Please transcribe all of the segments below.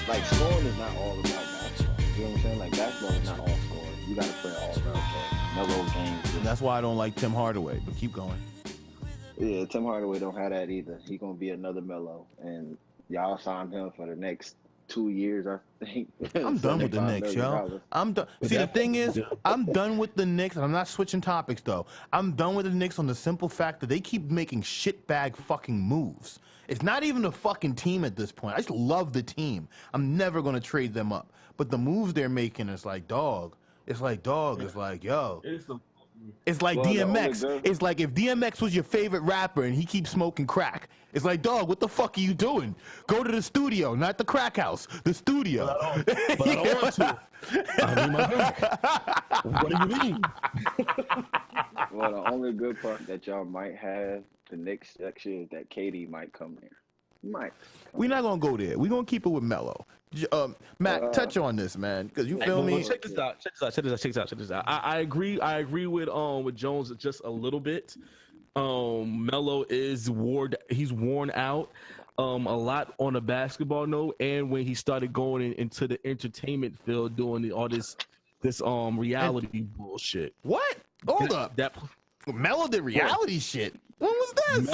Like scoring is not all about basketball. You know what I'm saying? Like basketball is not all scoring. You got to play all around mellow games. And that's why I don't like Tim Hardaway. But keep going. Yeah, Tim Hardaway don't have that either. He gonna be another Melo, and y'all signed him for the next 2 years, I think. I'm done with the Knicks, yo. I'm done. See, the thing is, I'm done with the Knicks, and I'm not switching topics though. I'm done with the Knicks on the simple fact that they keep making shitbag fucking moves. It's not even a fucking team at this point. I just love the team. I'm never gonna trade them up. But the moves they're making is like, dog. It's like, dog. It's like, yo. It's like DMX. It's like if DMX was your favorite rapper and he keeps smoking crack. It's like, dog, what the fuck are you doing? Go to the studio, not the crack house. The studio. But I don't want to. I need my drink. What do you mean? Well, the only good part that y'all might have the next year is that KD might come there. Might. We're not gonna go there. We're gonna keep it with Melo. Matt, touch on this, man, because you feel me. Check this out. I agree with Jones just a little bit. Melo is worn out a lot on the basketball note, and when he started going into the entertainment field doing all this reality bullshit. What? Hold up. Melo did reality shit. When was this?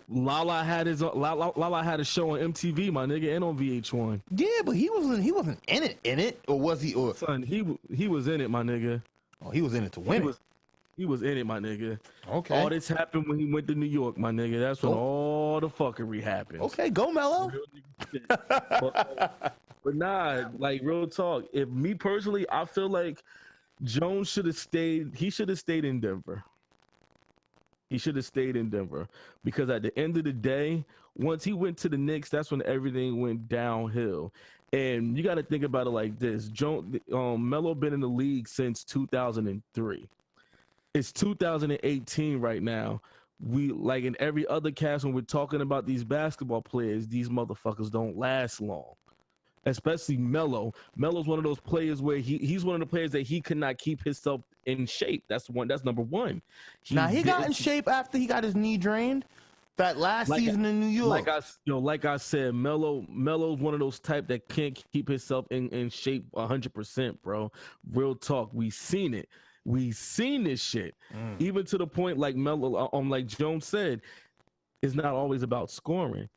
Melo, Lala had a show on MTV, my nigga, and on VH1. Yeah, but he wasn't in it, or was he? Or son, he was in it, my nigga. Oh, he was in it to win it. He was in it, my nigga. Okay. All this happened when he went to New York, my nigga. That's when all the fuckery happened. Okay, go Melo. But nah, like real talk. If me personally, I feel like Jones should have stayed. He should have stayed in Denver. He should have stayed in Denver because at the end of the day, once he went to the Knicks, that's when everything went downhill. And you got to think about it like this: Melo been in the league since 2003. It's 2018 right now. We like in every other cast when we're talking about these basketball players, these motherfuckers don't last long. Especially Melo. Melo's one of those players where he's one of the players that he could not keep himself in shape. That's number one. He got in shape after he got his knee drained. That last season in New York. Like I said, Melo's one of those type that can't keep himself in shape 100%, bro. Real talk. We seen it. We seen this shit. Even to the point like Melo, like Jones said, it's not always about scoring.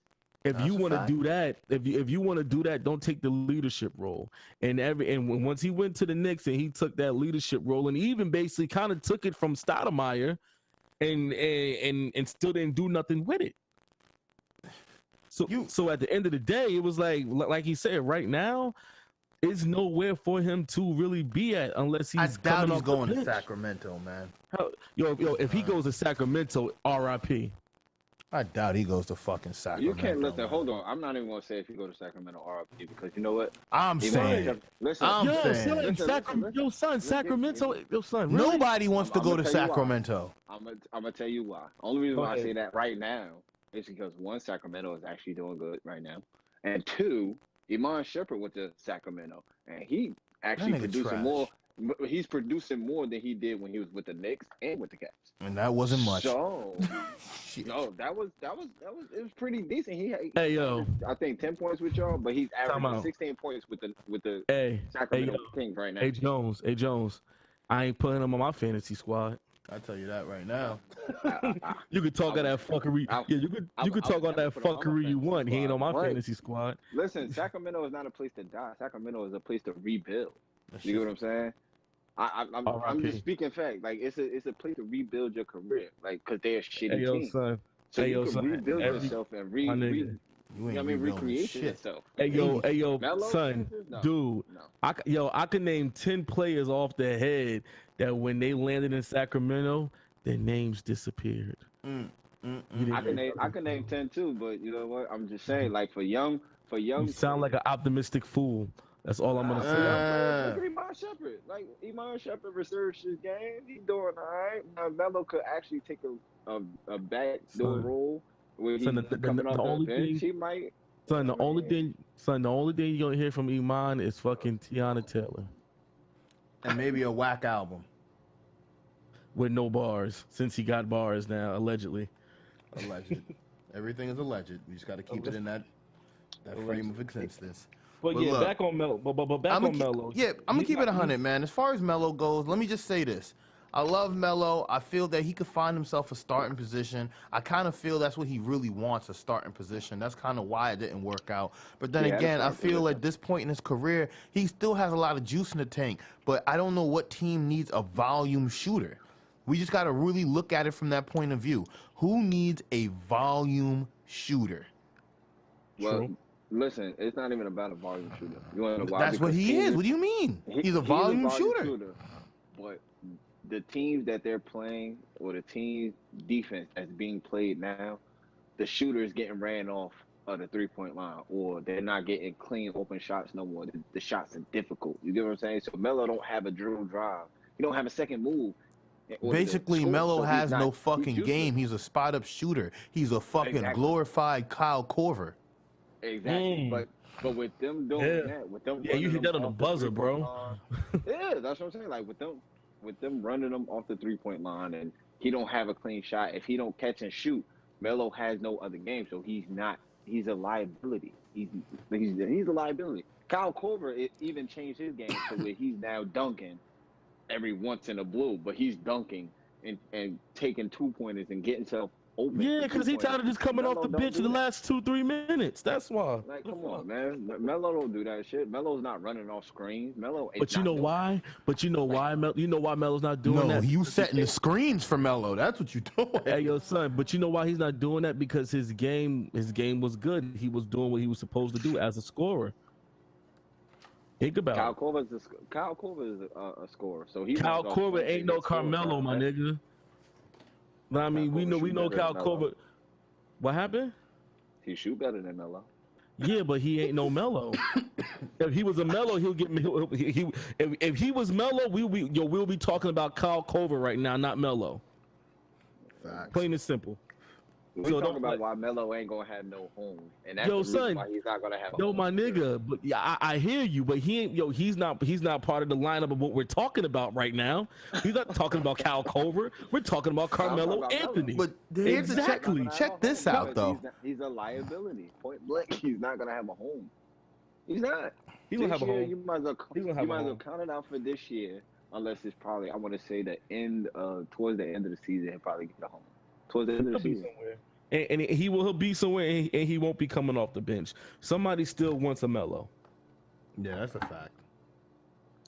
If you want to do that, if you want to do that, don't take the leadership role. And once he went to the Knicks and he took that leadership role, and he even basically kind of took it from Stoudemire, and still didn't do nothing with it. So at the end of the day, it was like he said, right now, it's nowhere for him to really be at unless he's. I doubt he's going to Sacramento, man. Yo, if he goes to Sacramento, RIP. I doubt he goes to fucking Sacramento. You can't listen. Hold on. I'm not even gonna say if he go to Sacramento RIP because you know what? I'm saying. Sacramento. Nobody wants to go to Sacramento. I'm gonna tell you why. Only reason why I say that right now is because one, Sacramento is actually doing good right now, and two, Iman Shumpert went to Sacramento, and he actually producing more. He's producing more than he did when he was with the Knicks and with the Caps. And that wasn't much. So, no, that was it was pretty decent. Hey yo, I think 10 points with y'all, but he's averaging 16 points with the Sacramento Kings right now. Hey Jones, I ain't putting him on my fantasy squad. I'll tell you that right now. You could talk on that fuckery. You could talk on that fuckery you want. He ain't on my fantasy squad. Listen, Sacramento is not a place to die. Sacramento is a place to rebuild. You know what I'm saying? I'm just speaking fact. Like it's a place to rebuild your career. Like because they're a shitty team. Son. So you can rebuild yourself and You ain't recreate shit. Yourself. Hey yo, Melo, son, no, dude. No. I can name 10 players off the head that when they landed in Sacramento, their names disappeared. I can name 10 too, but you know what? I'm just saying, like for young. You sound like an optimistic fool. That's all I'm gonna say. Look at Iman Shumpert. Like Iman Shumpert researched his game. He's doing all right. Now Melo could actually take a backdoor role where he's coming off the bench. He might. Son, the only thing you're gonna hear from Iman is fucking Tiana Taylor, and maybe a whack album with no bars, since he got bars now, allegedly. Alleged. Everything is alleged. We just got to keep it in that frame of existence. But yeah, look, back on Melo. But back on Melo. Yeah, I'm gonna keep it 100, man. As far as Melo goes, let me just say this. I love Melo. I feel that he could find himself a starting position. I kind of feel that's what he really wants, a starting position. That's kind of why it didn't work out. But then again, I feel at this point in his career, he still has a lot of juice in the tank. But I don't know what team needs a volume shooter. We just got to really look at it from that point of view. Who needs a volume shooter? Well, listen, it's not even about a volume shooter. You want to know why? That's what he is. What do you mean? He's a volume shooter. But the teams that they're playing, or the team defense that's being played now, the shooter is getting ran off of the three-point line, or they're not getting clean open shots no more. The shots are difficult. You get what I'm saying? So Melo don't have a drill drive. He don't have a second move. Basically, Melo has no fucking game. He's a spot-up shooter. He's a fucking glorified Kyle Korver. Exactly. But with them doing that, with them you hit that on the buzzer, bro. Yeah, that's what I'm saying. Like with them running them off the three-point line, and he don't have a clean shot. If he don't catch and shoot, Melo has no other game, so he's a liability. He's a liability. Kyle Korver even changed his game to where he's now dunking every once in a blue, but he's dunking and taking 2-pointers and getting himself open. Yeah, because he's tired of just coming off the bench in the last 2-3 minutes. That's why. Like, come on, man. Melo don't do that shit. Melo's not running off screens. Melo ain't. But you know why? You know why Melo's not doing that? No, you setting the screens for Melo. That's what you doing. Hey, yo, son. But you know why he's not doing that? Because his game was good. He was doing what he was supposed to do as a scorer. Think about Kyle Korver is a scorer. So Kyle Korver ain't no Carmelo, my nigga. But I mean, we know Kyle Korver. What happened? He shoot better than Melo. Yeah, but he ain't no Melo. If he was a Melo, he'll get me. If he was Melo, we'll be talking about Kyle Korver right now, not Melo. Facts. Plain and simple. We talk about why Melo ain't gonna have no home, and that's the reason why he's not gonna have. My nigga, but yeah, I hear you, but he ain't. He's not part of the lineup of what we're talking about right now. He's not talking about Kyle Korver. We're talking about Carmelo Anthony. But exactly. Check this out, though. He's a liability. Point blank, he's not gonna have a home. He's not. He will have a home. You might as well count it out for this year, unless it's probably, I want to say, towards the end of the season, he'll probably get a home. Towards the end of the season. And he'll be somewhere, and he won't be coming off the bench. Somebody still wants a Melo. Yeah, that's a fact.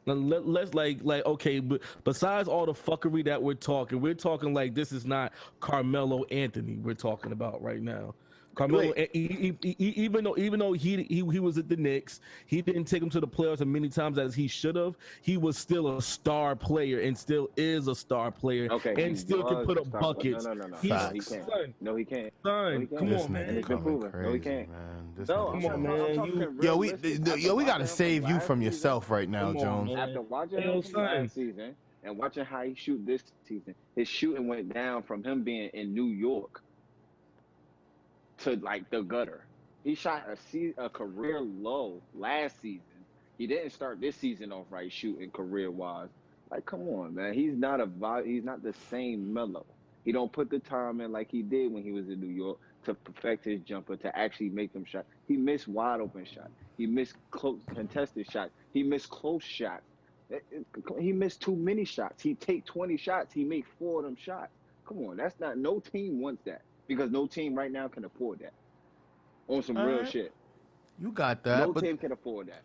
Now let's okay, but besides all the fuckery that we're talking like this is not Carmelo Anthony we're talking about right now. Carmelo, even though he was at the Knicks, he didn't take him to the playoffs as many times as he should have. He was still a star player and still is a star player, and still can put up buckets. No, he can't. Son, come on, man. It's been proven. No, he can't. Come on, man. We gotta save you from yourself right now, Jones. After watching him last season and watching how he shoot this season, his shooting went down from him being in New York to like the gutter. He shot a career low last season. He didn't start this season off right shooting career wise. Like, come on, man. He's not the same Melo. He don't put the time in like he did when he was in New York to perfect his jumper, to actually make them shots. He missed wide open shots. He missed close contested shots. He missed close shots. He missed too many shots. He take 20 shots. He make 4 of them shots. Come on, that's not. No team wants that. Because no team right now can afford that. On some real shit. You got that. No team can afford that.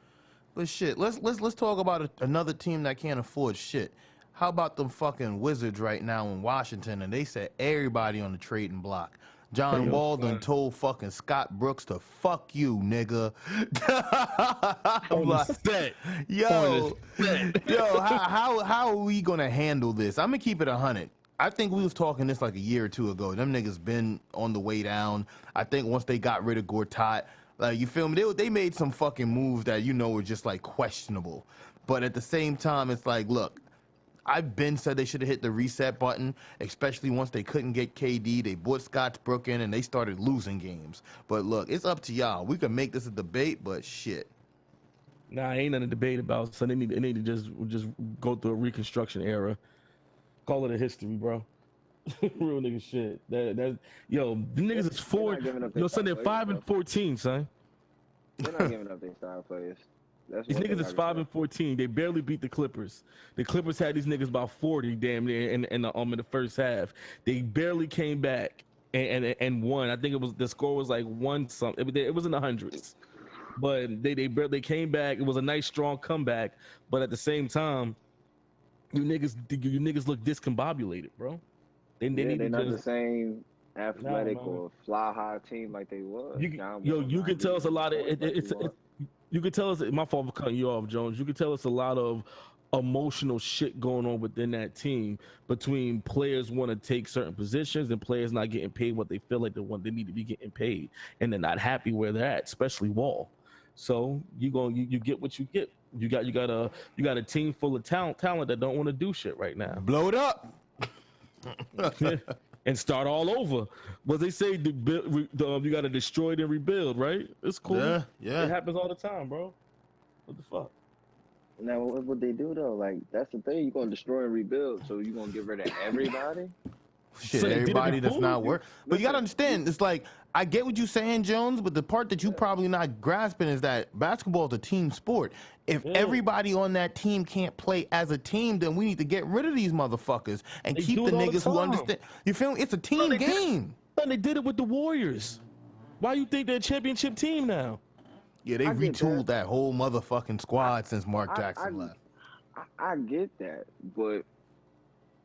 But shit, let's talk about another team that can't afford shit. How about them fucking Wizards right now in Washington? And they said everybody on the trading block. John Wall done told fucking Scott Brooks to fuck you, nigga. On the set. Yo, how are we gonna handle this? I'm gonna keep it 100. I think we was talking this like a year or two ago. Them niggas been on the way down. I think once they got rid of Gortat, like, you feel me? They made some fucking moves that, you know, were just like questionable. But at the same time, it's like, look, I've been said they should have hit the reset button, especially once they couldn't get KD. They brought Scottsbrook in and they started losing games. But look, it's up to y'all. We can make this a debate, but shit. Nah, ain't nothing to debate about. So they need to just go through a reconstruction era. Call it a history, bro. Real nigga shit. Yo, the niggas is 4. Yo, son, they're 5-14, son. They're not giving up their star players. These niggas is 5-14. They barely beat the Clippers. The Clippers had these niggas about 40 damn near in the first half. They barely came back and won. I think the score was like 1 something. It was in the hundreds. But they came back. It was a nice strong comeback. But at the same time, you niggas look discombobulated, bro. They're not the same athletic or fly high team like they was. You can tell us a lot of you can tell us, my fault for cutting you off, Jones. You can tell us a lot of emotional shit going on within that team between players want to take certain positions and players not getting paid what they feel like they need to be getting paid, and they're not happy where they're at, especially Wall. So you get what you get. You got a team full of talent that don't want to do shit right now. Blow it up. And start all over. But they say you got to destroy it and rebuild, right? It's cool. Yeah. It happens all the time, bro. What the fuck? Now, what would they do, though? Like, that's the thing. You're going to destroy and rebuild, so you're going to get rid of everybody? Shit, so everybody does not work. But you got to understand, it's like, I get what you're saying, Jones, but the part that you probably not grasping is that basketball is a team sport. If everybody on that team can't play as a team, then we need to get rid of these motherfuckers and keep the niggas who understand. You feel me? It's a team game. And they did it with the Warriors. Why you think they're a championship team now? Yeah, they retooled that whole motherfucking squad since Mark Jackson left. I get that, but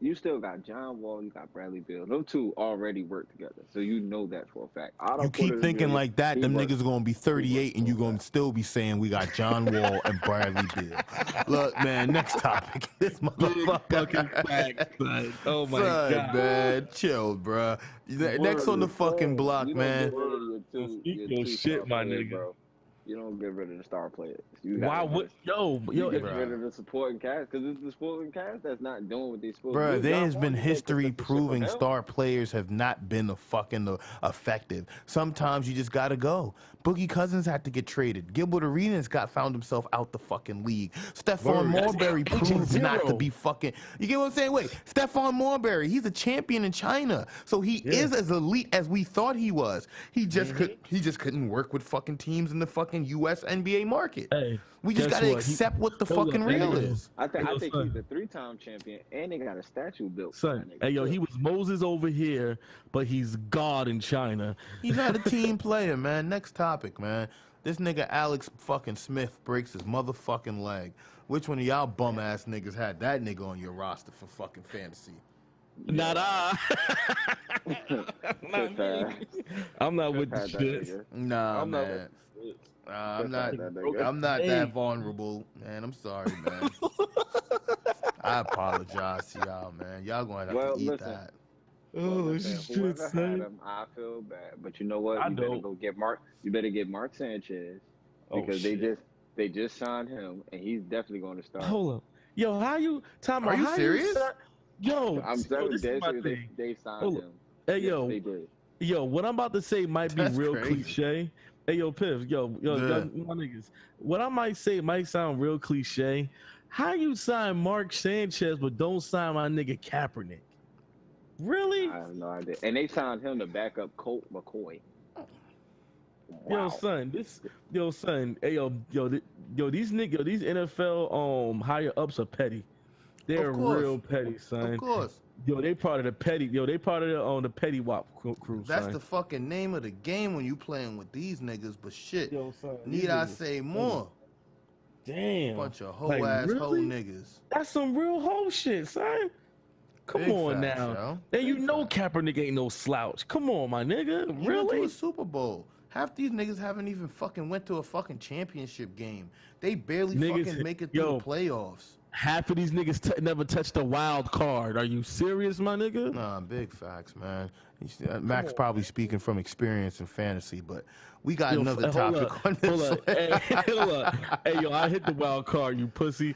you still got John Wall, you got Bradley Beal. Those two already work together, so you know that for a fact. You keep thinking like that, them niggas are going to be 38 and you're going to still be saying we got John Wall and Bradley Beal. Look, man, next topic. This motherfucker. Fact, oh, my God. Man, chill, bro. Next on the fucking block, man. Speak your shit, my nigga. Bro. You don't get rid of the star players. Why would you get rid of the supporting cast? Because it's the supporting cast that's not doing what they're supposed to do. Bro, there has been history proving star players have not been effective. Sometimes you just gotta go. Boogie Cousins had to get traded. Gilbert Arenas found himself out the fucking league. Stephon Marbury proved not to be fucking. You get what I'm saying? Wait, Stephon Marbury, he's a champion in China, so he is as elite as we thought he was. He just couldn't work with fucking teams in the fucking U.S. NBA market. Hey, we just gotta accept what the fucking real is. I think he's a 3-time champion, and they got a statue built. Son, hey yo, he was Moses over here, but he's God in China. He's not a team player, man. Next topic, man. This nigga Alex fucking Smith breaks his motherfucking leg. Which one of y'all bum ass niggas had that nigga on your roster for fucking fantasy? Not I. Not me. I'm not with the shit. Nah, man. I'm not that vulnerable, man. I'm sorry, man. I apologize to y'all, man. Y'all gonna have to eat that. Oh shit, son. I feel bad, but you know what? You better go get Mark. You better get Mark Sanchez because they just signed him, and he's definitely going to start. Hold up, yo, how you? Tom, are you serious? Yo, I'm telling you, they signed him. Hey, yo, they did. Yo, what I'm about to say might be real cliche. Hey, yo, Piff, yo, my niggas. What I might say might sound real cliche. How you sign Mark Sanchez but don't sign my nigga Kaepernick? Really? I have no idea. And they signed him to back up Colt McCoy. Wow. Yo, son. Hey, these NFL higher ups are petty. They're real petty, son. Of course. They part of the petty. They part of the petty wop crew. That's son. the fucking name of the game when you playing with these niggas. But shit, son, need I say more? Damn. Bunch of hoe niggas. That's some real hoe shit, son. Come Big on facts, now. yo. And you know Kaepernick ain't no slouch. Come on, my nigga. He Really? went to a Super Bowl. Half these niggas haven't even fucking went to a fucking championship game. They barely fucking make it through the playoffs. Half of these niggas never touched a wild card. Are you serious, my nigga? Nah, big facts, man. Max probably speaking from experience in fantasy, but we got another topic on this. Hold up. Hey, yo, I hit the wild card, you pussy.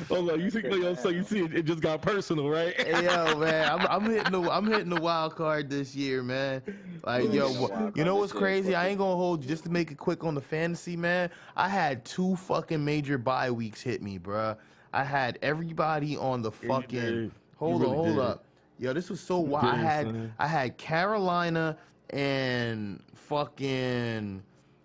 Hold on. You think, so you see it just got personal, right? Hey, yo, man, I'm hitting the wild card this year, man. Like, yo, you know what's crazy? I ain't gonna hold you. Just to make it quick on the fantasy, man. I had 2 fucking major bye weeks hit me, bruh. I had everybody on the fucking. Hold up. Yo, this was so wild. I had Carolina and fucking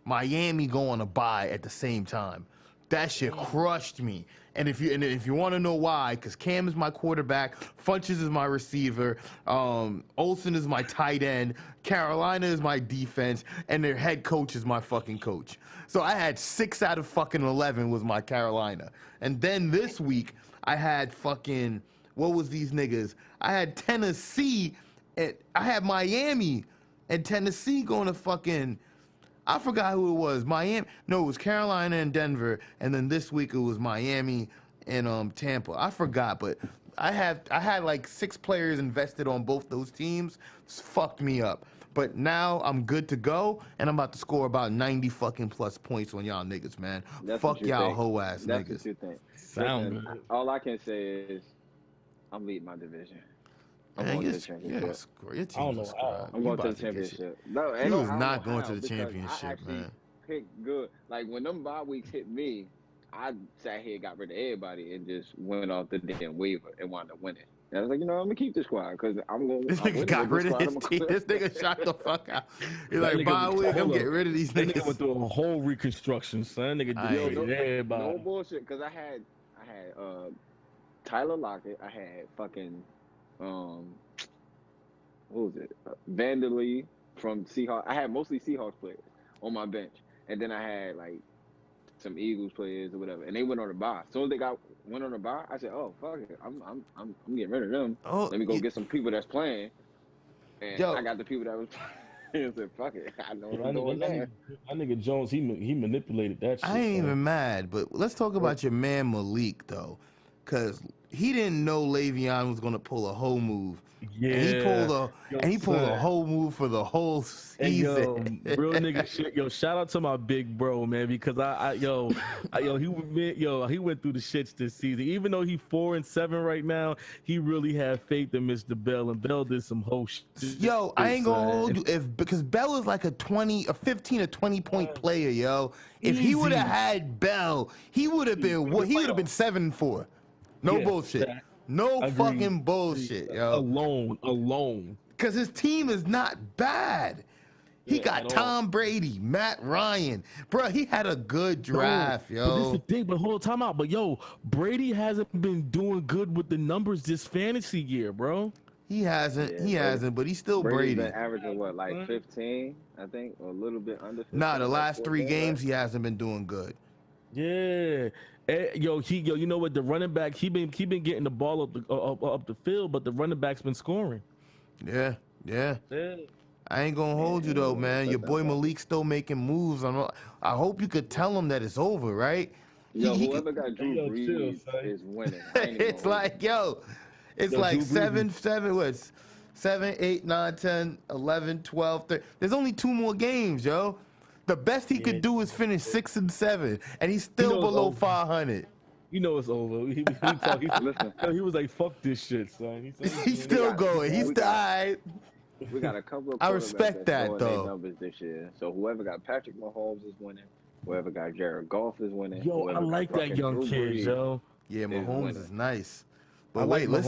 Miami go on a bye at the same time. That shit crushed me. And if you want to know why, because Cam is my quarterback, Funches is my receiver, Olsen is my tight end, Carolina is my defense, and their head coach is my fucking coach. So I had 6 out of fucking 11 was my Carolina. And then this week I had fucking, what was these niggas? I had Tennessee, and I had Miami and Tennessee going to fucking, I forgot who it was. Miami. No, it was Carolina and Denver, and then this week it was Miami and Tampa. I forgot, but I had like 6 players invested on both those teams. It's fucked me up. But now I'm good to go, and I'm about to score about 90 fucking plus points on y'all niggas, man. Fuck y'all hoe ass niggas. That's what you think. Sound good. All I can say is I'm leading my division. I'm going to the championship. I don't know. I'm going to the championship. No, he was not going to the championship, man. Picked good. Like when them bye weeks hit me, I sat here, got rid of everybody, and just went off the damn waiver and wound up winning. And I was like, you know, I'm gonna keep this squad because I'm gonna. This nigga got rid of his team. This nigga shot the fuck out. He's like, bye week, I'm getting rid of these niggas. That nigga went through a whole reconstruction, son. Nigga did everybody. No bullshit, because I had Tyler Lockett. I had fucking what was it? Vanderlee from Seahawks. I had mostly Seahawks players on my bench, and then I had like some Eagles players or whatever, and they went on a bye. As soon as they went on a bye, I said, "Oh fuck it, I'm getting rid of them. Let me go get some people that's playing." And I got the people that was playing and said, "Fuck it, I know what I'm doing there." That nigga Jones, he manipulated that shit. I ain't even mad, but let's talk about your man Malik though, because he didn't know Le'Veon was gonna pull a whole move. Yeah, and he pulled a whole move for the whole season. Yo, real nigga shit. Yo, shout out to my big bro, man, because he went through the shits this season. Even though he 4-7 right now, he really had faith in Mr. Bell, and Bell did some whole shit. Yo, I ain't gonna hold you because Bell is like a 15 or 20 point player, yo. If he would have had Bell, he would have been 7-4. No bullshit. No fucking bullshit, yo. Alone. Because his team is not bad. He got Tom Brady, Matt Ryan. Bro, he had a good draft, yo. But this is the thing, but hold time out. But, yo, Brady hasn't been doing good with the numbers this fantasy year, bro. He hasn't, but he's still Brady. Been averaging, what, like 15, I think, or a little bit under 15? Nah, the last 3 games, he hasn't been doing good. Yeah. Yo, you know what? The running back, he been getting the ball up the field, but the running back's been scoring. Yeah. I ain't gonna hold you though, man. Your boy Malik's still making moves. I hope you could tell him that it's over, right? Yo, whoever got Drew Brees is winning. It's like, it's like 7, 8, 9, 10, 11, 12, 13. There's only 2 more games, yo. The best he could do is finish 6-7, and he's still below 500. You know it's over. He was like, "Fuck this shit, son." He's still going. He's died. We got a couple of. I respect that though. Numbers this year. So whoever got Patrick Mahomes is winning. Whoever got Jared Goff is winning. Yo, I like that young kid, yo. Yeah, Mahomes is nice. But wait, let's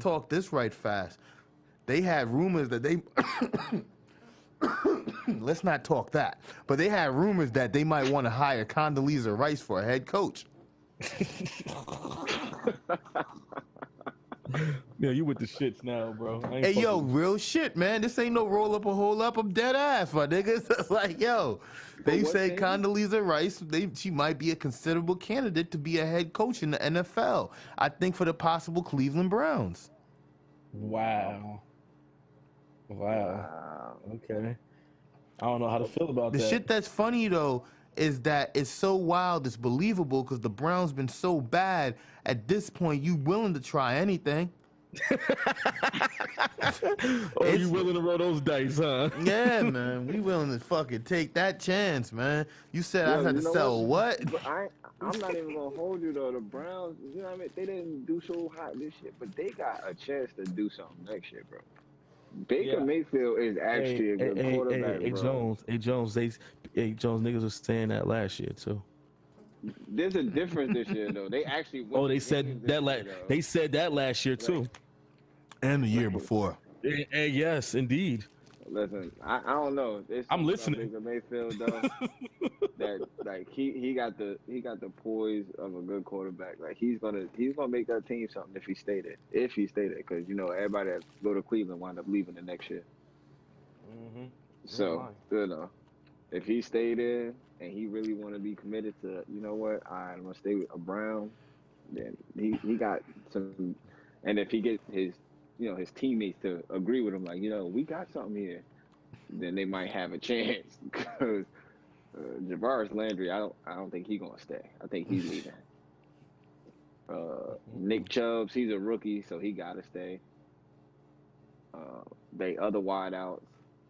talk this right fast. They had rumors that they. Let's not talk that. But they had rumors that they might want to hire Condeleza Rice for a head coach. Yeah, you with the shits now, bro. Hey, yo, real shit, man. This ain't no roll up or hole up. I'm dead ass, my niggas. It's like, yo, they say Condeleza Rice, she might be a considerable candidate to be a head coach in the NFL. I think for the possible Cleveland Browns. Wow. Okay. I don't know how to feel about that. The shit that's funny, though, is that it's so wild, it's believable, because the Browns been so bad. At this point, you willing to try anything. You willing to roll those dice, huh? Yeah, man. We willing to fucking take that chance, man. You said I had to sell what? I'm not even gonna hold you though. The Browns, you know what I mean? They didn't do so hot this shit, but they got a chance to do something next year, bro. Baker Mayfield is actually a good quarterback, bro. Jones, niggas was saying that last year too. There's a difference this year though. They actually they said that last year too. And the year before. And yes, indeed. Listen, I don't know. I'm listening. Baker Mayfield though, that like he got the poise of a good quarterback. Like he's gonna make that team something if he stayed there. Because you know everybody that go to Cleveland wind up leaving the next year. Mm-hmm. So you know, if he stayed there and he really want to be committed to, you know what, I'm gonna stay with a Brown, then he got some. And if he gets his teammates to agree with him, like, you know, we got something here, then they might have a chance. Because Javaris Landry, I don't think he's gonna stay. I think he's leaving. Nick Chubb, he's a rookie, so he gotta stay. They other wideouts,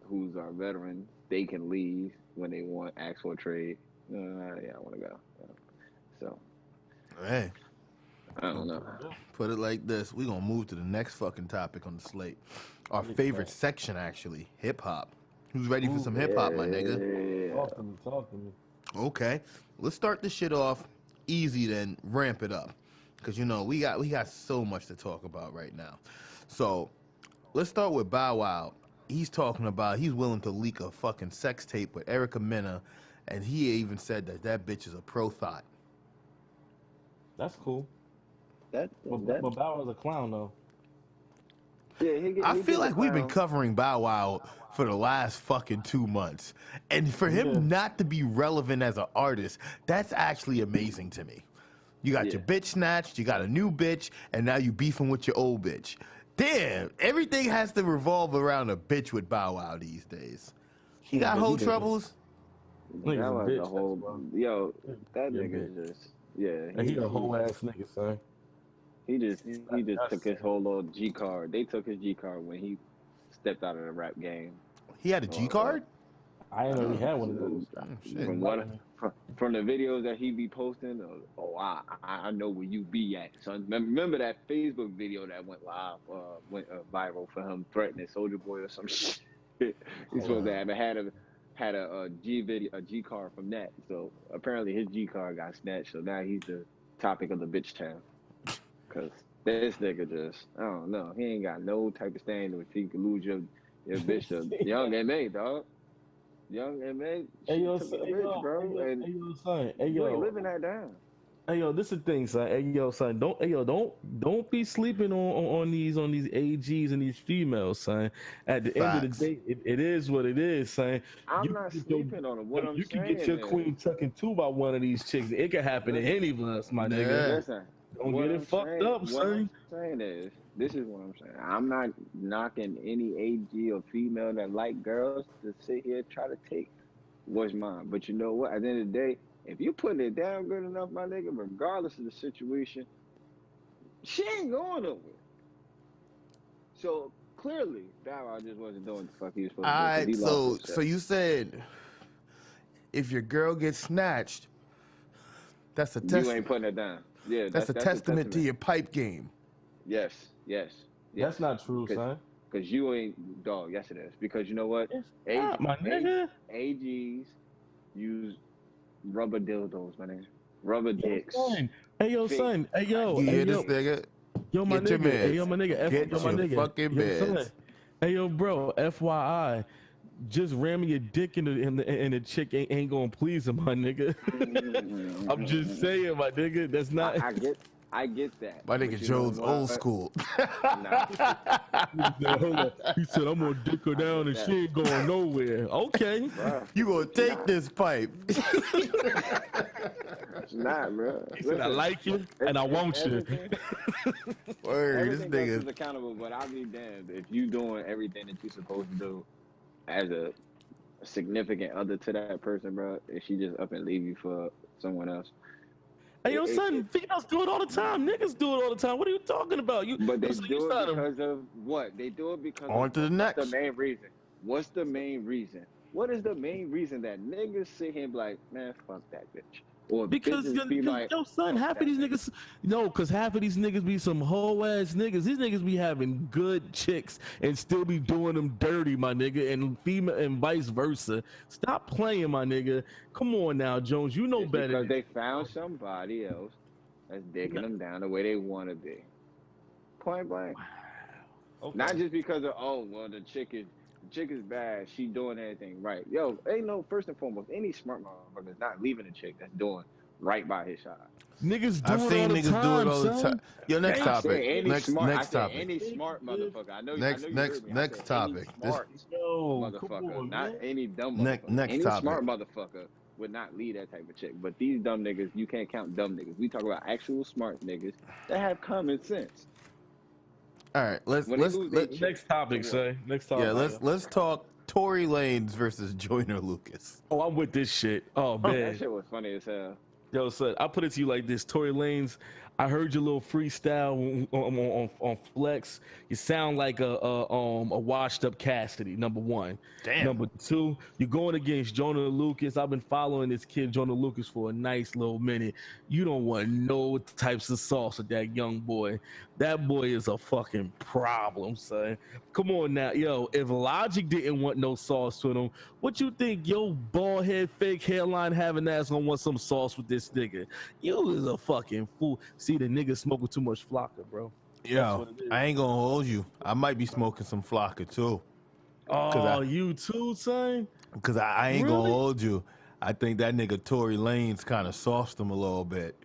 who's our veterans, they can leave when they ask for a trade. I want to go. So, hey. I don't know. Put it like this. We're going to move to the next fucking topic on the slate. Our favorite section, actually. Hip-hop. Who's ready for some hip-hop, my nigga? Talk to me. Okay. Let's start this shit off easy, then ramp it up. Because, you know, we got so much to talk about right now. So, let's start with Bow Wow. He's talking about he's willing to leak a fucking sex tape with Erica Mena, and he even said that bitch is a pro thought. That's cool. But Bow Wow's a clown, though. Yeah, I feel like we've been covering Bow Wow for the last fucking 2 months. And for him not to be relevant as an artist, that's actually amazing to me. You got your bitch snatched, you got a new bitch, and now you beefing with your old bitch. Damn, everything has to revolve around a bitch with Bow Wow these days. He got whole troubles. That was a whole... Yo, that nigga just... Yeah. He a whole ass nigga, son. He just took his whole little G card. They took his G card when he stepped out of the rap game. He had a G card? I didn't know he had one of those. From the videos that he be posting, I know where you be at, son. Remember that Facebook video that went live, went viral for him threatening Soulja Boy or some shit. He's supposed to have had a G card from that. So apparently his G card got snatched. So now he's the topic of the bitch town. Cause this nigga just, I don't know. He ain't got no type of standing if he could lose your bitch to Young M.A., dog. Young M.A. Hey, yo, son. You ain't living that down. Hey, yo, this is the thing, son. Hey, yo, son. Don't be sleeping on these AGs and these females, son. At the end of the day, it is what it is, son. I'm not sleeping on them. What I'm saying, you can get your queen tucking too by one of these chicks. It can happen to any of us, my nigga. Listen. Don't get it fucked up, son. What I'm saying is, this is what I'm saying. I'm not knocking any AG or female that like girls to sit here and try to take what's mine. But you know what? At the end of the day, if you putting it down good enough, my nigga, regardless of the situation, she ain't going nowhere. So clearly, Bow Wow just wasn't doing the fuck he was supposed to do. All right, so you said if your girl gets snatched, that's a test. You ain't putting it down. Yeah, that's a testament to your pipe game. Yes. That's not true, son. Because you ain't, dog. Yes, it is. Because you know what? My nigga. AGs use rubber dildos, my nigga. Rubber dicks. Hey, yo, son. Hey, yo. You hear this nigga? Yo, my nigga. Hey, yo, my nigga. Get your fucking meds. Hey, yo, bro. FYI. Just ramming your dick in the chick ain't gonna please him, my nigga. I'm just saying, my nigga. That's not. I get that. My nigga Joe's old school. Nah. He said, I'm gonna dick her down and she ain't going nowhere. Okay. You gonna take this pipe. It's not, bro. He said, I like you and I want you. Word, this nigga is accountable, but I'll be damned if you doing everything that you're supposed to do as a significant other to that person, bro, if she just up and leave you for someone else. Hey, yo, son, females do it all the time. Niggas do it all the time. What are you talking about? But they do it because of what? They do it because on to the next. The main reason. What's the main reason? What is the main reason that niggas sit here and be like, man, fuck that bitch? Or because yo, son, half of these niggas, because half of these niggas be some hoe ass niggas. These niggas be having good chicks and still be doing them dirty, my nigga, and female and vice versa. Stop playing, my nigga. Come on now, Jones, you know better. Because they found somebody else that's digging them down the way they want to be. Point blank. Okay. Not just because of the chick is bad, she doing everything right. Yo, ain't no, first and foremost, any smart motherfucker is not leaving a chick that's doing right by his side. Nigg do I've seen niggas do it all the time. Yo, next topic. Next topic. Any smart motherfucker. I know. Next topic. Smart motherfucker, not any dumb motherfucker. Any smart motherfucker would not lead that type of chick. But these dumb niggas, you can't count dumb niggas. We talk about actual smart niggas that have common sense. All right, let's next topic, say. Next topic. Yeah, let's talk Tory Lanez versus Joyner Lucas. Oh, I'm with this shit. Oh man, that shit was funny as hell. Yo, son, I'll put it to you like this. Tory Lanez, I heard your little freestyle on Flex. You sound like a washed up Cassidy, number one. Damn. Number two, you're going against Joyner Lucas. I've been following this kid, Joyner Lucas, for a nice little minute. You don't want no types of sauce with that young boy. That boy is a fucking problem, son. Come on now. Yo, if Logic didn't want no sauce with him, what you think your bald head, fake hairline having ass gonna want some sauce with this nigga? You is a fucking fool. See, the nigga smoking too much Flocka, bro. Yo, I ain't gonna hold you. I might be smoking some Flocka too. Oh, you too, son? Because I ain't gonna hold you. I think that nigga Tory Lanez kind of sauced him a little bit.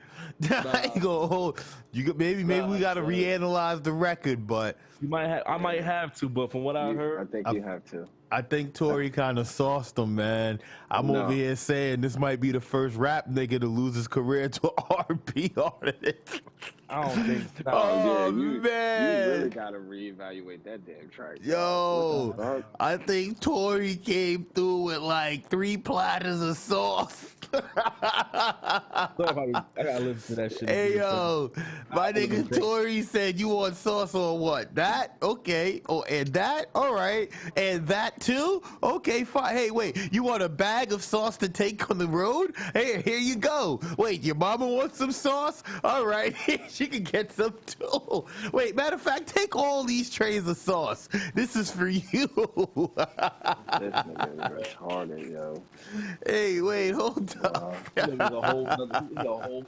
I ain't gonna hold you. Maybe we gotta reanalyze the record, but you might have. I might have to, but from what I heard, I think you have to. I think Tory kind of sauced him, man. I'm over here saying this might be the first rap nigga to lose his career to an R&B artist. I don't think so. Oh, man. You really got to reevaluate that damn track. Yo, I think Tory came through with like 3 platters of sauce. I gotta listen to that shit. Hey, yo, my nigga Tory said, you want sauce on what? That? Okay. Oh, and that? All right. And that too? Okay, fine. Hey, wait, you want a bag of sauce to take on the road? Hey, here you go. Wait, your mama wants some sauce? All right, she can get some too. Wait, matter of fact, take all these trays of sauce. This is for you. This nigga is retarded, yo. Hey, wait, hold up. He's a whole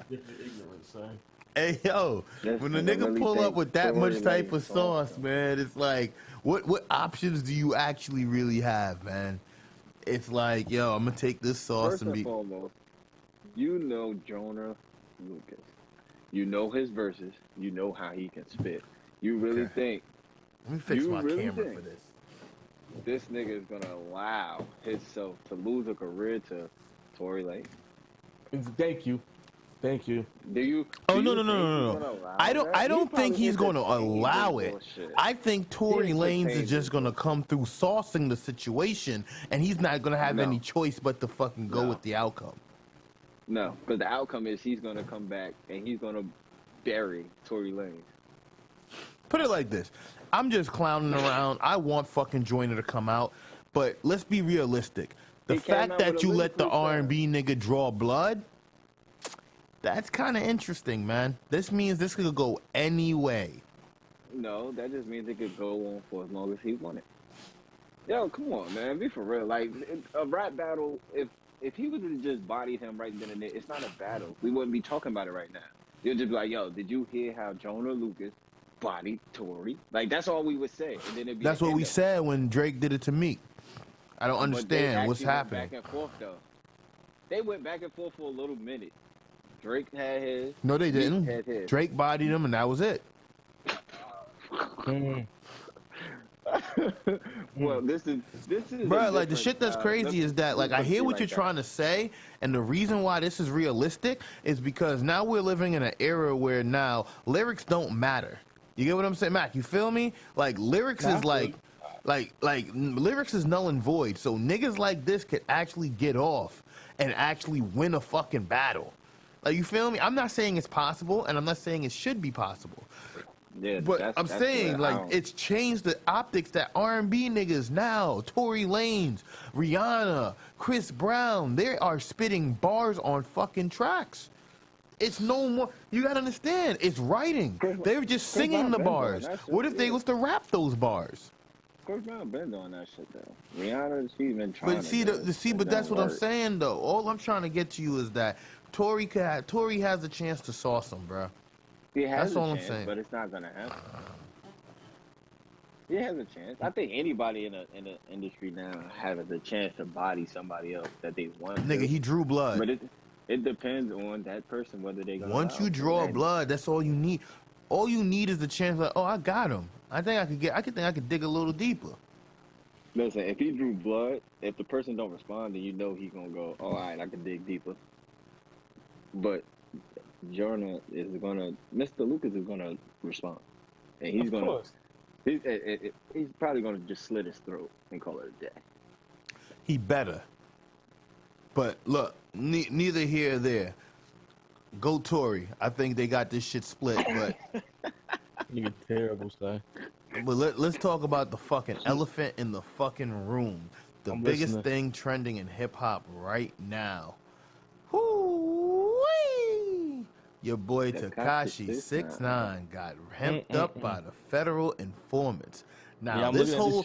different ignorance, son. Hey, yo, when the nigga really pull up with that much type of sauce, man, it's like, what options do you actually really have, man? It's like, yo, I'm gonna take this sauce First and foremost, you know Joyner Lucas. You know his verses. You know how he can spit. You really think? Let me fix my camera for this. This nigga is gonna allow himself to lose a career to Tory Lanez? Thank you. Thank you. Do you? Oh, no. I don't think he's going to allow it. I think Tory Lanez is just going to come through saucing the situation, and he's not going to have any choice but to fucking go with the outcome. No, because the outcome is he's going to come back and he's going to bury Tory Lanez. Put it like this. I'm just clowning around. I want fucking Joyner to come out, but let's be realistic. The fact that you let the R&B nigga draw blood, that's kind of interesting, man. This means this could go any way. No, that just means it could go on for as long as he wanted. Yo, come on, man. Be for real. Like, a rap battle, if he would have just bodied him right then and there, it's not a battle. We wouldn't be talking about it right now. You'd just be like, yo, did you hear how Joyner Lucas bodied Tory? Like, that's all we would say. And then it'd be that's what we said when Drake did it to me. I don't understand what's happening. Back and forth, though. They went back and forth for a little minute. Drake had his. No, they didn't. Drake bodied him, and that was it. Well, this is bro. Like the shit that's crazy is that like I hear what you're trying to say, and the reason why this is realistic is because now we're living in an era where now lyrics don't matter. You get what I'm saying, Mac? You feel me? Like lyrics is like lyrics is null and void. So niggas like this could actually get off and actually win a fucking battle. Like, you feel me? I'm not saying it's possible, and I'm not saying it should be possible. Yeah, but I'm saying, like, it's changed the optics that R&B niggas now, Tory Lanez, Rihanna, Chris Brown, they are spitting bars on fucking tracks. It's no more. You gotta understand, it's writing. They're just singing the bars. What if they was to rap those bars? Chris Brown been doing that shit though. Rihanna, she's been trying. But but that's what I'm saying though. All I'm trying to get to you is that Tory has a chance to sauce him, bro. He has a chance, but it's not gonna happen. He has a chance. I think anybody in the industry now has the chance to body somebody else that they want. Nigga, he drew blood. But it depends on that person whether they gonna. Once you draw blood, that's all you need. All you need is the chance. Like, oh, I got him. I think I could dig a little deeper. Listen, if he drew blood, if the person don't respond, then you know he's gonna go, oh, all right, I can dig deeper. But Mr. Lucas is gonna respond, and he's he's probably gonna just slit his throat and call it a day. He better. But look, neither here or there. Go Tory. I think they got this shit split, but you're terrible, son. But let's talk about the fucking elephant in the fucking room. The biggest thing trending in hip hop right now. Whoo-wee! Your boy Tekashi 6ix9ine got hemped up by the federal informants. Now, this whole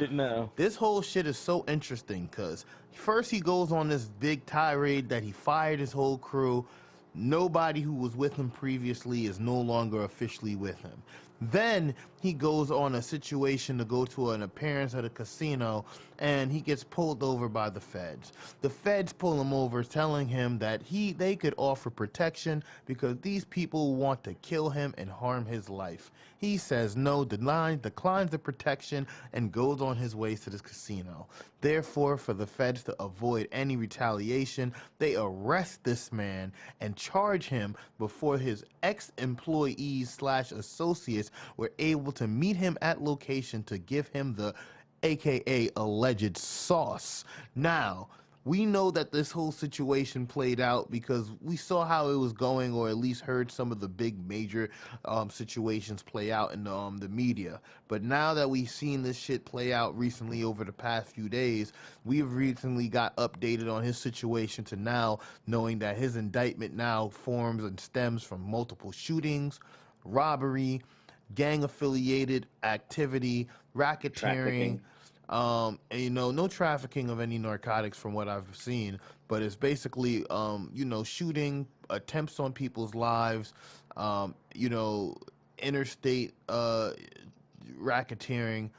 shit is so interesting because first he goes on this big tirade that he fired his whole crew. Nobody who was with him previously is no longer officially with him. Then he goes on a situation to go to an appearance at a casino, and he gets pulled over by the feds. The feds pull him over, telling him that they could offer protection because these people want to kill him and harm his life. He says no, declines the protection, and goes on his way to the casino. Therefore, for the feds to avoid any retaliation, they arrest this man and charge him before his ex-employees/associates were able to meet him at location to give him the AKA alleged sauce. Now, we know that this whole situation played out because we saw how it was going, or at least heard some of the big major situations play out in the media. But now that we've seen this shit play out recently over the past few days, we've recently got updated on his situation to now knowing that his indictment now forms and stems from multiple shootings, robbery, gang-affiliated activity, racketeering, and, no trafficking of any narcotics from what I've seen, but it's basically, shooting, attempts on people's lives, interstate racketeering,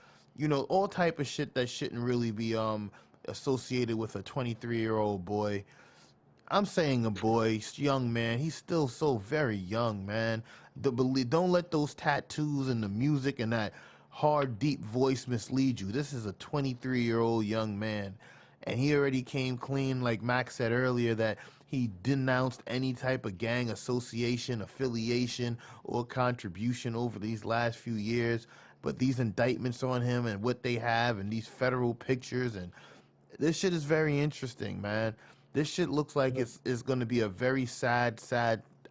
all type of shit that shouldn't really be associated with a 23-year-old boy. I'm saying a boy, young man. He's still so very young, man. Don't let those tattoos and the music and that hard, deep voice mislead you. This is a 23-year-old young man, and he already came clean, like Max said earlier, that he denounced any type of gang association, affiliation, or contribution over these last few years. But these indictments on him and what they have and these federal pictures, and this shit is very interesting, man. This shit looks like it's going to be a very sad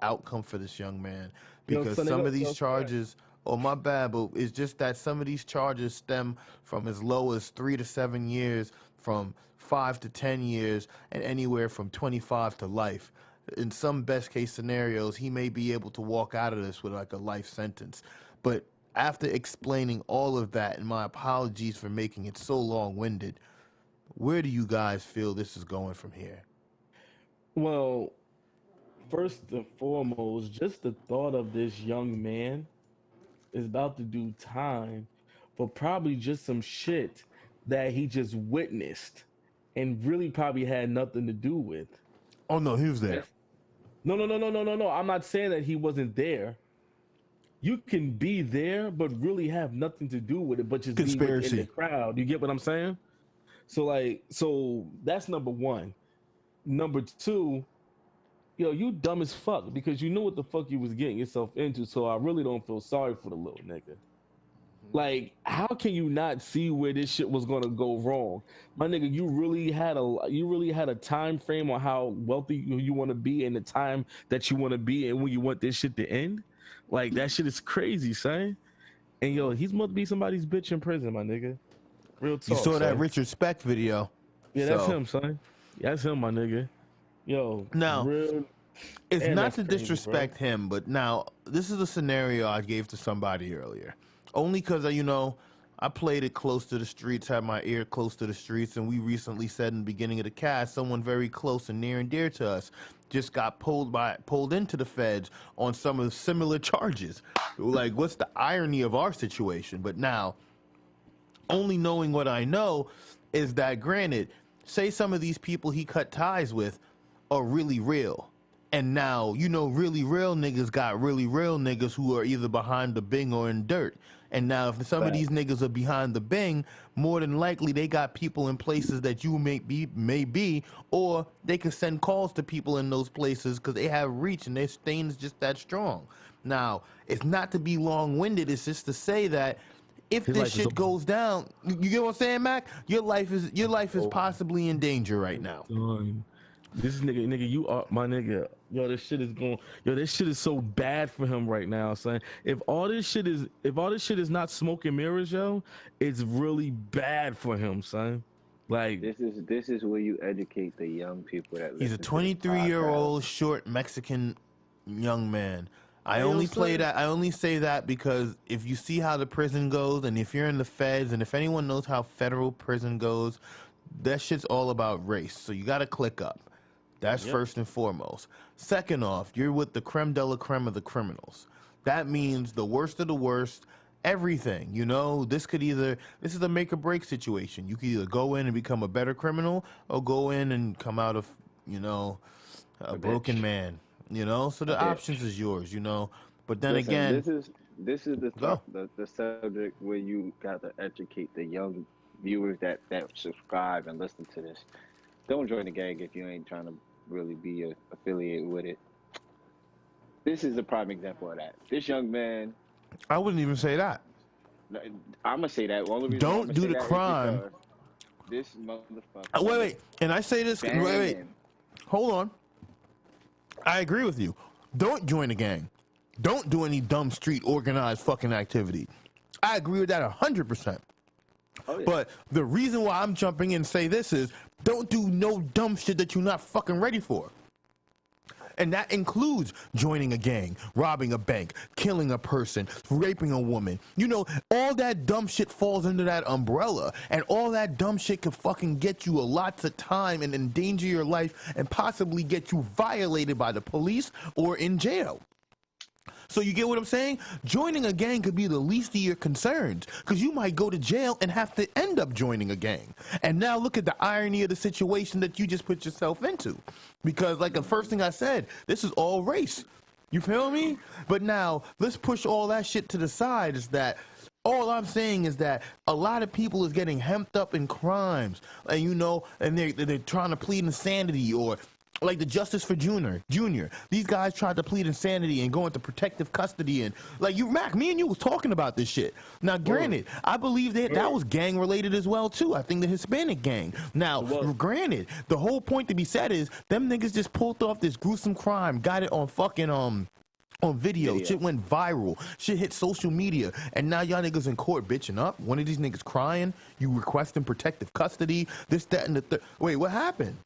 outcome for this young man because some of these charges, oh my bad, but it's just that some of these charges stem from as low as 3 to 7 years, from 5 to 10 years, and anywhere from 25 to life. In some best case scenarios, he may be able to walk out of this with like a life sentence. But after explaining all of that, and my apologies for making it so long-winded, where do you guys feel this is going from here? Well, first and foremost, just the thought of this young man is about to do time for probably just some shit that he just witnessed and really probably had nothing to do with. Oh no, he was there. No. I'm not saying that he wasn't there. You can be there, but really have nothing to do with it, but just be within the crowd. You get what I'm saying? So that's number one. Number two, yo, you dumb as fuck because you knew what the fuck you was getting yourself into. So I really don't feel sorry for the little nigga. Like, how can you not see where this shit was gonna go wrong, my nigga? You really had a time frame on how wealthy you want to be and the time that you want to be and when you want this shit to end. Like, that shit is crazy, son. And yo, he's supposed to be somebody's bitch in prison, my nigga. Real talk. You saw that Richard Speck video? Yeah, that's him, son. That's him, my nigga. Yo, now it's not to disrespect him, but now this is a scenario I gave to somebody earlier. Only because, you know, I played it close to the streets, had my ear close to the streets, and we recently said in the beginning of the cast, someone very close and near and dear to us just got pulled into the feds on some of the similar charges. Like, what's the irony of our situation? But now, only knowing what I know is that, granted, say some of these people he cut ties with are really real. And now, you know, really real niggas got really real niggas who are either behind the bing or in dirt. And now if some of these niggas are behind the bing, more than likely they got people in places that you may be, or they could send calls to people in those places because they have reach and their stain is just that strong. Now, it's not to be long-winded, it's just to say that if this shit goes down, you get what I'm saying, Mac? Your life is possibly in danger right now. This nigga, you are my nigga. Yo, this shit is so bad for him right now, son. If all this shit is not smoke and mirrors, yo, it's really bad for him, son. Like, this is where you educate the young people that he's a 23-year-old short Mexican young man. I only say that because if you see how the prison goes, and if you're in the feds, and if anyone knows how federal prison goes, that shit's all about race. So you got to click up. That's first and foremost. Second off, you're with the creme de la creme of the criminals. That means the worst of the worst, everything. You know, this is a make or break situation. You can either go in and become a better criminal or go in and come out of, you know, a broken man. You know, so the options is yours, you know. But then again, this is the subject where you got to educate the young viewers that subscribe and listen to this. Don't join the gang if you ain't trying to really be affiliated with it. This is a prime example of that. This young man. I wouldn't even say that. I'm gonna say that. Don't do the crime. This motherfucker. Wait. And I say this. Wait. Hold on. I agree with you. Don't join a gang. Don't do any dumb street organized fucking activity. I agree with that 100%. Oh, yeah. But the reason why I'm jumping in and say this is don't do no dumb shit that you're not fucking ready for. And that includes joining a gang, robbing a bank, killing a person, raping a woman. You know, all that dumb shit falls under that umbrella. And all that dumb shit could fucking get you a lots of time and endanger your life and possibly get you violated by the police or in jail. So you get what I'm saying? Joining a gang could be the least of your concerns because you might go to jail and have to end up joining a gang. And now look at the irony of the situation that you just put yourself into. Because like the first thing I said, this is all race. You feel me? But now let's push all that shit to the side. Is that all I'm saying is that a lot of people is getting hemmed up in crimes, and you know, and they're trying to plead insanity or like the Justice for Junior. These guys tried to plead insanity and go into protective custody, and like you, Mac, me and you was talking about this shit. Now, granted, I believe that was gang related as well too. I think the Hispanic gang. Now, granted, the whole point to be said is them niggas just pulled off this gruesome crime, got it on fucking on video. Shit went viral. Shit hit social media, and now y'all niggas in court bitching up. One of these niggas crying. You requesting protective custody. This, that, and the third. Wait, what happened?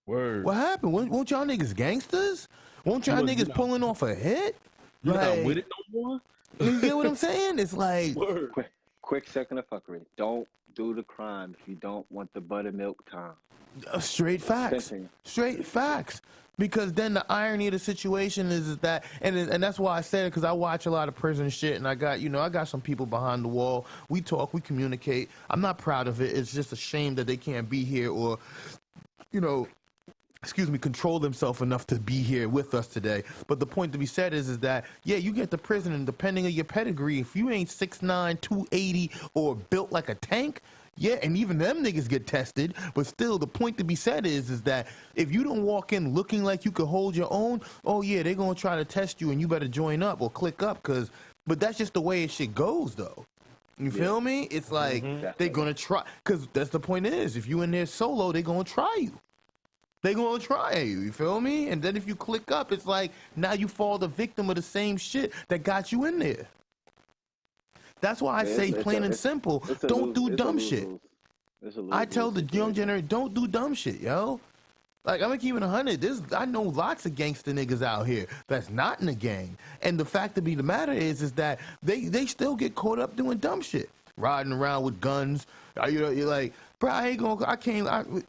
Word. What happened? Won't y'all niggas gangsters? Won't y'all niggas pulling off a hit? You not with it no more? You get what I'm saying? It's like quick second of fuckery. Don't do the crime if you don't want the buttermilk time. Straight facts. Straight facts. Because then the irony of the situation is that, and that's why I said it, because I watch a lot of prison shit, and I got some people behind the wall. We talk, we communicate. I'm not proud of it. It's just a shame that they can't be here, or, you know, control themselves enough to be here with us today. But the point to be said is that, yeah, you get to prison, and depending on your pedigree, if you ain't 6'9", 280, or built like a tank, yeah, and even them niggas get tested. But still, the point to be said is that if you don't walk in looking like you could hold your own, oh yeah, they're gonna try to test you, and you better join up or click up, but that's just the way it shit goes, though. You feel me? It's like they're gonna try, because that's the point is, if you in there solo, they're gonna try you. They gonna try you feel me? And then if you click up, it's like now you fall the victim of the same shit that got you in there. That's why I say plain and simple, don't do dumb shit. I tell the young generation, don't do dumb shit, yo. Like, I'm gonna keep it 100. I know lots of gangster niggas out here that's not in the gang. And the fact of the matter is that they still get caught up doing dumb shit. Riding around with guns. You know, you're like, bro,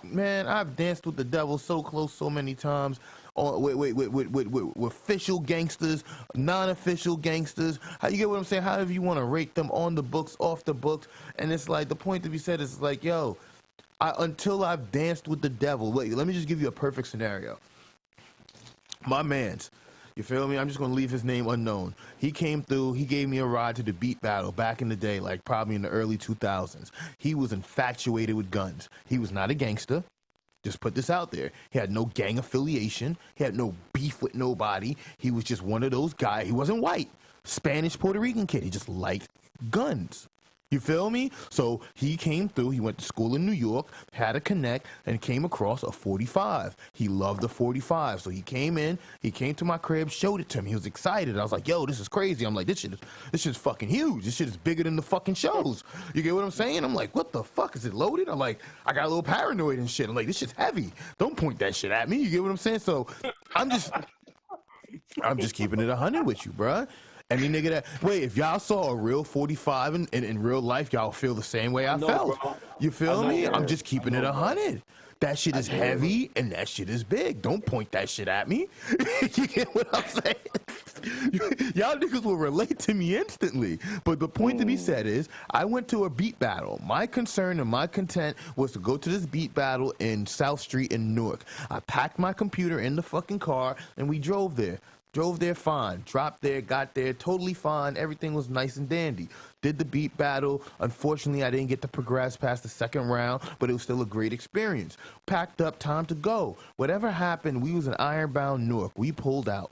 man, I've danced with the devil so close so many times. With official gangsters, non-official gangsters. How you get what I'm saying? However you want to rate them, on the books, off the books. And it's like, the point to be said is like, yo, until I've danced with the devil. Wait, let me just give you a perfect scenario. My man's, you feel me? I'm just going to leave his name unknown. He came through. He gave me a ride to the beat battle back in the day, like probably in the early 2000s. He was infatuated with guns. He was not a gangster. Just put this out there. He had no gang affiliation. He had no beef with nobody. He was just one of those guys. He wasn't white. Spanish, Puerto Rican kid. He just liked guns. You feel me? So he came through, he went to school in New York, had a connect, and came across a 45. He loved the 45. So he came in, he came to my crib, showed it to me. He was excited. I was like, yo, this is crazy. I'm like, this shit is fucking huge. This shit is bigger than the fucking shows. You get what I'm saying? I'm like, what the fuck? Is it loaded? I'm like, I got a little paranoid and shit. I'm like, this shit's heavy. Don't point that shit at me. You get what I'm saying? So I'm just keeping it 100 with you, bruh. Any nigga that, wait, if y'all saw a real 45 in real life, y'all feel the same way I felt. Bro. You feel me? I'm just keeping it 100. That shit is heavy and that shit is big. Don't point that shit at me. You get what I'm saying? Y'all niggas will relate to me instantly. But the point to be said is, I went to a beat battle. My concern and my content was to go to this beat battle in South Street in Newark. I packed my computer in the fucking car and we drove there. Drove there fine, dropped there, got there, totally fine. Everything was nice and dandy. Did the beat battle. Unfortunately, I didn't get to progress past the second round, but it was still a great experience. Packed up, time to go. Whatever happened, we was in Ironbound, Newark. We pulled out.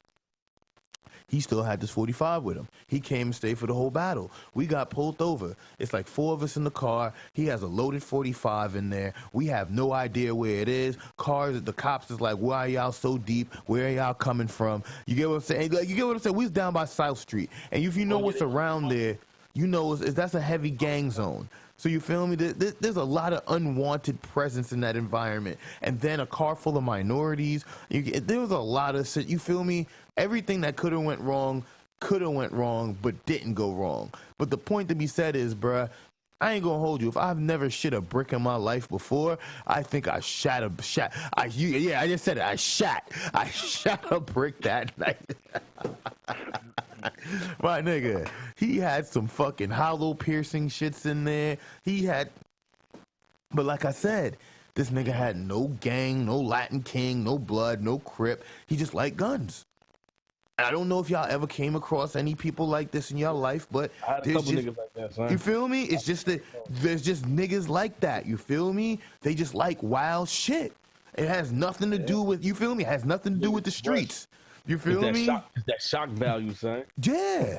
He still had this 45 with him. He came and stayed for the whole battle. We got pulled over. It's like 4 of us in the car. He has a loaded 45 in there. We have no idea where it is. The cops is like, why are y'all so deep? Where are y'all coming from? You get what I'm saying? Like, you get what I'm saying? We was down by South Street. And if you know what's around there, you know that's a heavy gang zone. So you feel me? There's a lot of unwanted presence in that environment. And then a car full of minorities. There was a lot of shit. You feel me? Everything that could have went wrong, but didn't go wrong. But the point to be said is, bruh, I ain't gonna hold you. If I've never shit a brick in my life before, I think I shot a brick that night. My nigga, he had some fucking hollow piercing shits in there. But like I said, this nigga had no gang, no Latin King, no blood, no Crip. He just liked guns. I don't know if y'all ever came across any people like this in your life, but I had a couple niggas like that, son. You feel me? It's just that there's just niggas like that. You feel me? They just like wild shit. It has nothing to do with, you feel me? It has nothing to do with the streets. You feel me? That shock value, son. Yeah.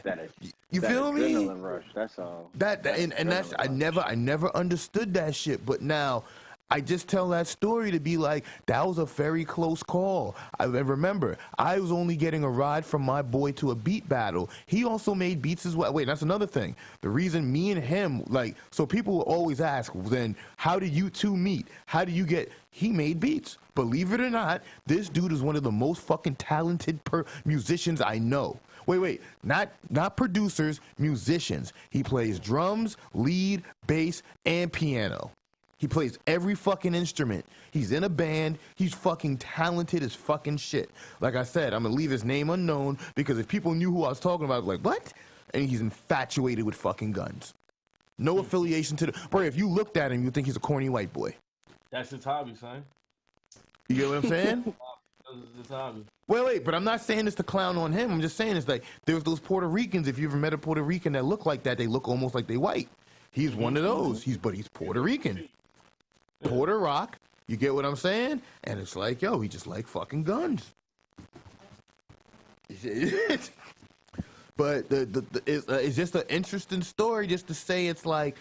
You feel me? Adrenaline rush. That's all. I never understood that shit. But now I just tell that story to be like, that was a very close call. I remember, I was only getting a ride from my boy to a beat battle. He also made beats as well. Wait, that's another thing. The reason me and him, so people will always ask, then how did you two meet? How do you get, he made beats. Believe it or not, this dude is one of the most fucking talented musicians I know. Wait, not producers, musicians. He plays drums, lead, bass, and piano. He plays every fucking instrument. He's in a band. He's fucking talented as fucking shit. Like I said, I'm going to leave his name unknown because if people knew who I was talking about, like, what? And he's infatuated with fucking guns. No affiliation to the... Bro, if you looked at him, you'd think he's a corny white boy. That's his hobby, son. You get what I'm saying? Wait, but I'm not saying this to clown on him. I'm just saying it's like there's those Puerto Ricans. If you ever met a Puerto Rican that look like that, they look almost like they white. He's one of those. He's Puerto Rican. Puerto Rock. You get what I'm saying? And it's like, yo, he just like fucking guns. But it's just an interesting story just to say it's like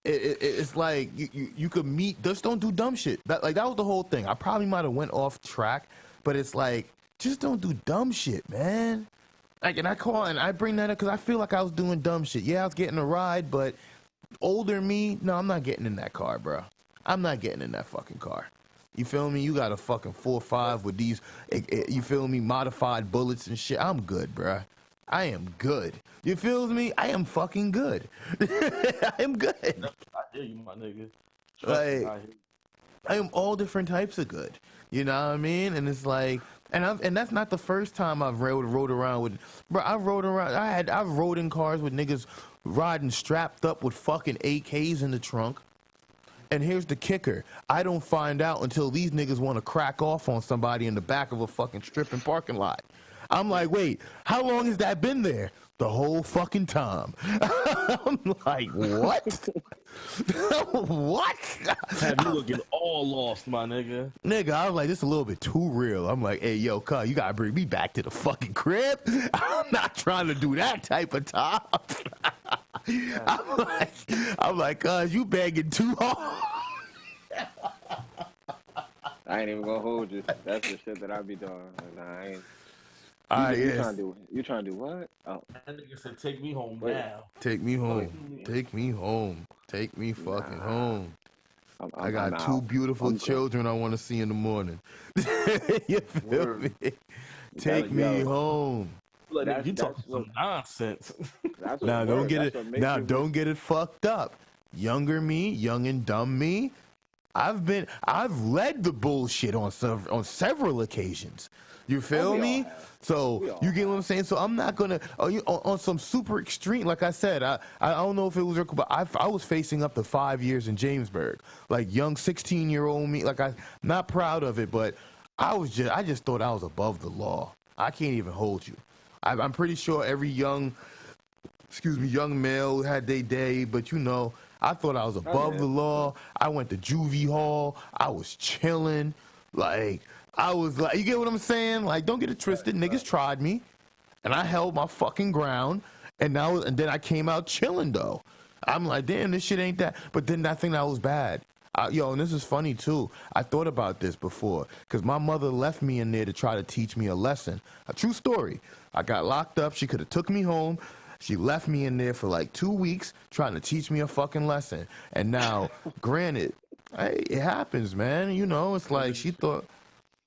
it's like you could meet, just don't do dumb shit. That was the whole thing. I probably might have went off track, but it's like just don't do dumb shit, man. Like, and I bring that up because I feel like I was doing dumb shit. Yeah, I was getting a ride, but older me, no, I'm not getting in that car, bro. I'm not getting in that fucking car. You feel me? You got a fucking 4.5 with these, you feel me, modified bullets and shit. I'm good, bro. I am good. You feel me? I am fucking good. I am good. I hear you, my nigga. Like, I am all different types of good. You know what I mean? And it's like, and that's not the first time I've rode around with, bro. I've rode in cars with niggas riding strapped up with fucking AKs in the trunk. And here's the kicker. I don't find out until these niggas want to crack off on somebody in the back of a fucking stripping parking lot. I'm like, wait, how long has that been there? The whole fucking time. I'm like, what? What? Have you looking all lost, my nigga? Nigga, I was like, this is a little bit too real. I'm like, hey, yo, cuz, you gotta bring me back to the fucking crib. I'm not trying to do that type of top. I'm like, cuz, you begging too hard. I ain't even gonna hold you. That's the shit that I be doing. Nah, I ain't. You trying to do what? Oh. That nigga said, take me home now. Take me home. Take me home. Take me fucking home. I got two beautiful children I want to see in the morning. You feel me? Take me home. Like, you talking some nonsense. Now don't get it. Now don't get it fucked up. Younger me, young and dumb me. I've led the bullshit on several occasions. You feel me? So you get what I'm saying? So I'm not gonna on some super extreme. Like I said, I don't know if it was, but I was facing up to 5 years in Jamesburg, like young 16-year-old me. Like I'm not proud of it, but I just thought I was above the law. I can't even hold you. I'm pretty sure every young male had their day, but you know, I thought I was above the law. I went to juvie hall. I was chilling. Like, I was like, you get what I'm saying? Like, don't get it twisted. Niggas tried me, and I held my fucking ground, and then I came out chilling, though. I'm like, damn, this shit ain't that. But then I think that was bad. And this is funny, too. I thought about this before, because my mother left me in there to try to teach me a lesson. A true story. I got locked up. She could have took me home. She left me in there for like 2 weeks trying to teach me a fucking lesson. And now, granted, it happens, man. You know, it's like she thought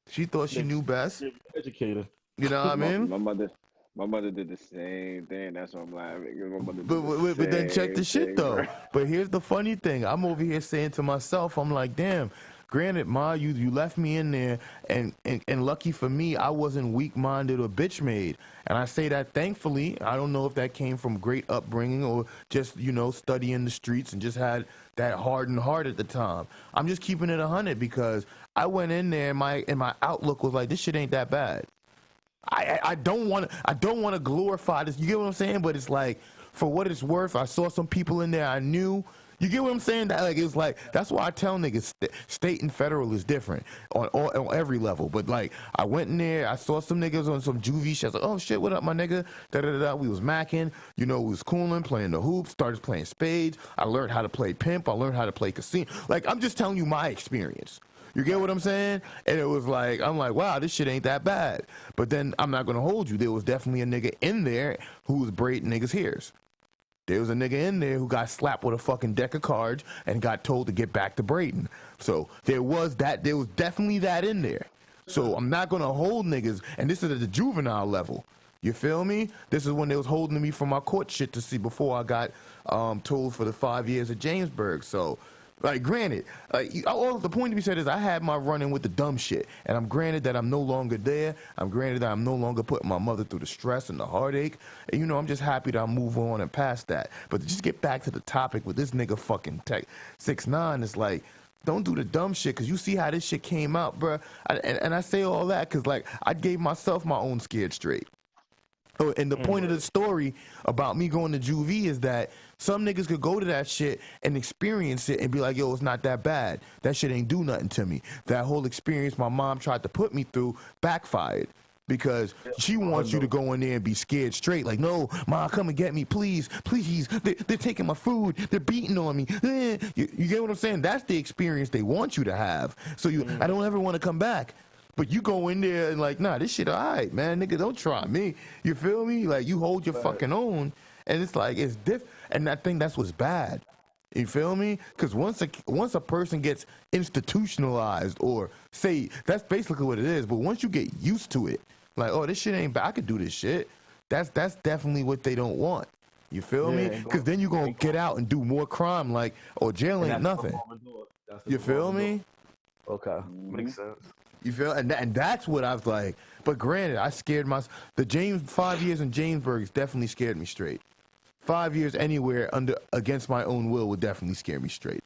she knew best. Educator. You know what I mean? My mother did the same thing. That's what I'm laughing. But then check the shit, though. Bro. But here's the funny thing. I'm over here saying to myself, I'm like, damn, granted, Ma, you left me in there, and lucky for me, I wasn't weak-minded or bitch-made. And I say that thankfully. I don't know if that came from great upbringing or just, you know, studying the streets and just had that hardened heart at the time. I'm just keeping it 100 because I went in there and my outlook was like, this shit ain't that bad. I don't want to glorify this. You get what I'm saying? But it's like, for what it's worth, I saw some people in there I knew. You get what I'm saying? That like, it's like, that's why I tell niggas state and federal is different on every level. But like, I went in there, I saw some niggas on some juvie shit. I was like, oh shit, what up, my nigga? Da-da-da-da. We was macking, you know, we was cooling, playing the hoops, started playing spades. I learned how to play pimp. I learned how to play casino. Like, I'm just telling you my experience. You get what I'm saying? And it was like, I'm like, wow, this shit ain't that bad. But then I'm not going to hold you. There was definitely a nigga in there who was braiding niggas' hairs. There was a nigga in there who got slapped with a fucking deck of cards and got told to get back to braiding. So there was definitely that in there. So I'm not going to hold niggas. And this is at the juvenile level. You feel me? This is when they was holding me for my court shit to see before I got told for the 5 years at Jamesburg. So, like, granted, the point to be said is I had my run-in with the dumb shit, and I'm granted that I'm no longer there. I'm granted that I'm no longer putting my mother through the stress and the heartache. And, you know, I'm just happy that I move on and past that. But to just get back to the topic with this nigga fucking 6ix9ine, it's like, don't do the dumb shit, because you see how this shit came out, bro. And I say all that because, like, I gave myself my own scared straight. Oh, and the point of the story about me going to juvie is that some niggas could go to that shit and experience it and be like, yo, it's not that bad. That shit ain't do nothing to me. That whole experience my mom tried to put me through backfired. Because she wants you to go in there and be scared straight. Like, no, Ma, come and get me, please, please. They're taking my food. They're beating on me. You get what I'm saying? That's the experience they want you to have. So I don't ever want to come back. But you go in there and like, nah, this shit all right, man. Nigga, don't try me. You feel me? Like, you hold your fucking own. And it's like, it's different. And I think that's what's bad. You feel me? Because once a person gets institutionalized, or say, that's basically what it is. But once you get used to it, like, oh, this shit ain't bad. I could do this shit. That's definitely what they don't want. You feel me? Because then you're going to get out and do more crime, like, or jail ain't nothing. You feel me? Okay. Makes sense. You feel? And that's what I was like. But granted, I scared myself. 5 years in Jamesburg definitely scared me straight. 5 years anywhere against my own will would definitely scare me straight.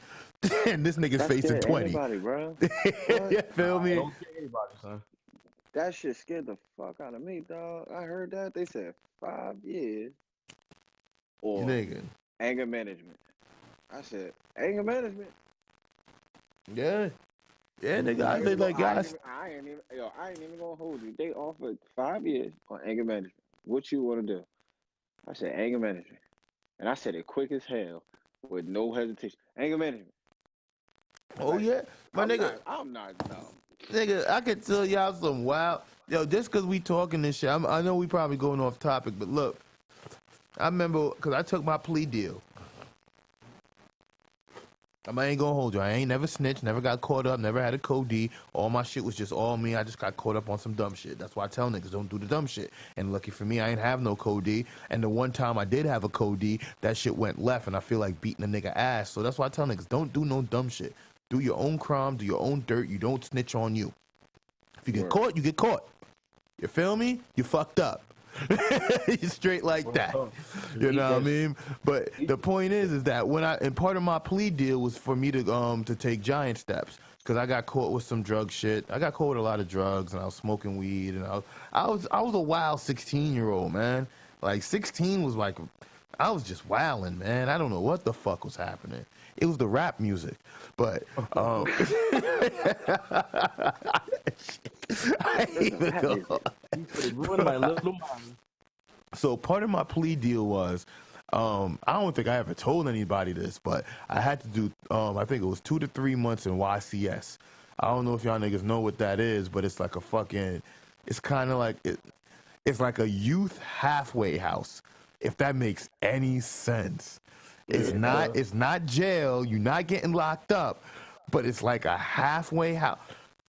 And this nigga's facing 20. Bro. You feel me? Don't scare anybody, son. That shit scared the fuck out of me, dog. I heard that. They said 5 years or nigga. Anger management. I said, anger management? Yeah. Yeah, nigga. I said, like, guys. I ain't even gonna hold you. They offered 5 years on anger management. What you want to do? I said, anger management. And I said it quick as hell with no hesitation. Anger management. Oh, like, yeah. My nigga. I'm not dumb. Nigga, I could tell y'all some wild. Yo, just because we talking this shit, I know we probably going off topic, but look, I remember because I took my plea deal. I ain't gonna hold you. I ain't never snitched, never got caught up, never had a code D. All my shit was just all me. I just got caught up on some dumb shit. That's why I tell niggas don't do the dumb shit. And lucky for me, I ain't have no code D. And the one time I did have a code D, that shit went left, and I feel like beating a nigga ass. So that's why I tell niggas don't do no dumb shit. Do your own crime, do your own dirt. You don't snitch on you. If you get caught, you get caught. You feel me? You fucked up. You straight like that. You know what I mean? But the point is that and part of my plea deal was for me to take giant steps, because I got caught with some drug shit. I got caught with a lot of drugs, and I was smoking weed, and I was a wild 16-year-old, man. Like 16 was like, I was just wilding, man. I don't know what the fuck was happening. It was the rap music, but I ain't even know. So part of my plea deal was, I don't think I ever told anybody this, but I had to do, I think it was 2 to 3 months in YCS. I don't know if y'all niggas know what that is, but it's like a fucking, it's kind of like, it's like a youth halfway house, if that makes any sense. It's not jail. You're not getting locked up, but it's like a halfway house.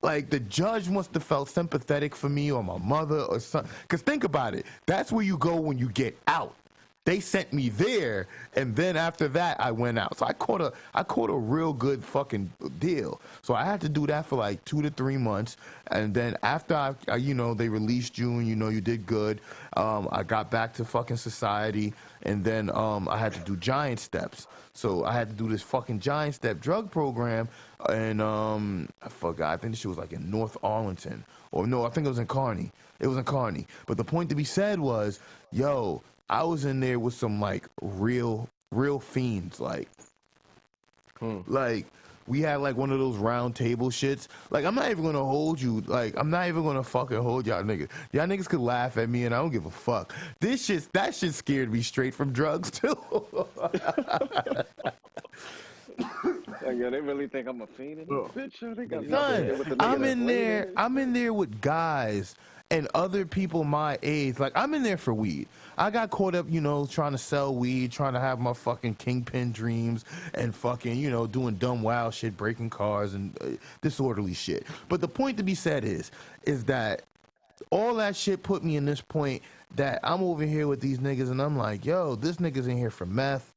Like, the judge must have felt sympathetic for me or my mother or something. Because think about it. That's where you go when you get out. They sent me there, and then after that, I went out. So I caught a real good fucking deal. So I had to do that for like 2 to 3 months, and then after they released you and you did good, I got back to fucking society, and then I had to do giant steps. So I had to do this fucking giant step drug program, and I forgot. I think this shit was like in North Arlington, or no, I think it was in Kearney. It was in Kearney. But the point to be said was, yo, I was in there with some like real fiends, like we had like one of those round table shits. Like, I'm not even gonna hold you. Like, I'm not even gonna fucking hold y'all niggas. Y'all niggas could laugh at me and I don't give a fuck. That shit scared me straight from drugs too. Like, yo, they really think I'm a fiend in this bitch. They got Son, I'm in there with guys and other people my age. Like, I'm in there for weed. I got caught up, trying to sell weed, trying to have my fucking kingpin dreams, and fucking, doing dumb wild shit, breaking cars and disorderly shit. But the point to be said is that all that shit put me in this point that I'm over here with these niggas, and I'm like, yo, this nigga's in here for meth.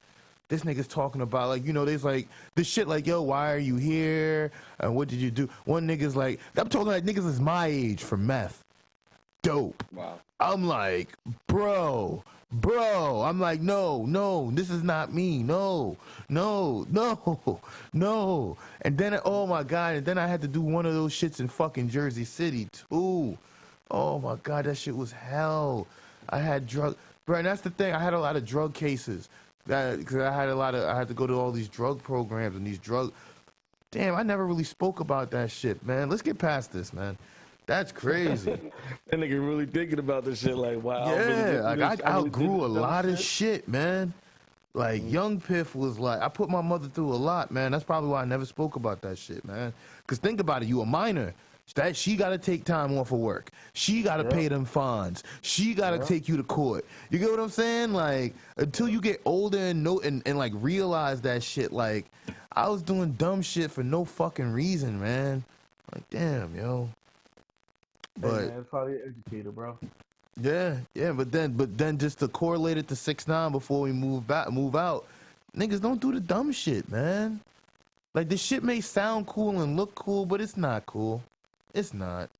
This nigga's talking about, like, there's like this shit like, yo, why are you here? And what did you do? One nigga's like, I'm talking like niggas is my age for meth. Dope. Wow. I'm like, bro. I'm like, no, this is not me. No. And then, oh my God, and then I had to do one of those shits in fucking Jersey City too. Oh my God, that shit was hell. I had drug, bro, and that's the thing. I had a lot of drug cases. Because I had to go to all these drug programs and these drug. Damn, I never really spoke about that shit, man. Let's get past this, man. That's crazy. That nigga really thinking about this shit like, wow. Yeah, like I outgrew a lot of shit, man. Like young Piff was like, I put my mother through a lot, man. That's probably why I never spoke about that shit, man. Because think about it, you a minor. That she got to take time off of work. She got to pay them fines. She got to take you to court. You get what I'm saying? Like, until you get older and like realize that shit, like, I was doing dumb shit for no fucking reason, man. Like, damn, yo. But hey, man, it's probably an educator, bro. Yeah, but then just to correlate it to 6ix9ine before we move out, niggas don't do the dumb shit, man. Like, this shit may sound cool and look cool, but it's not cool. It's not.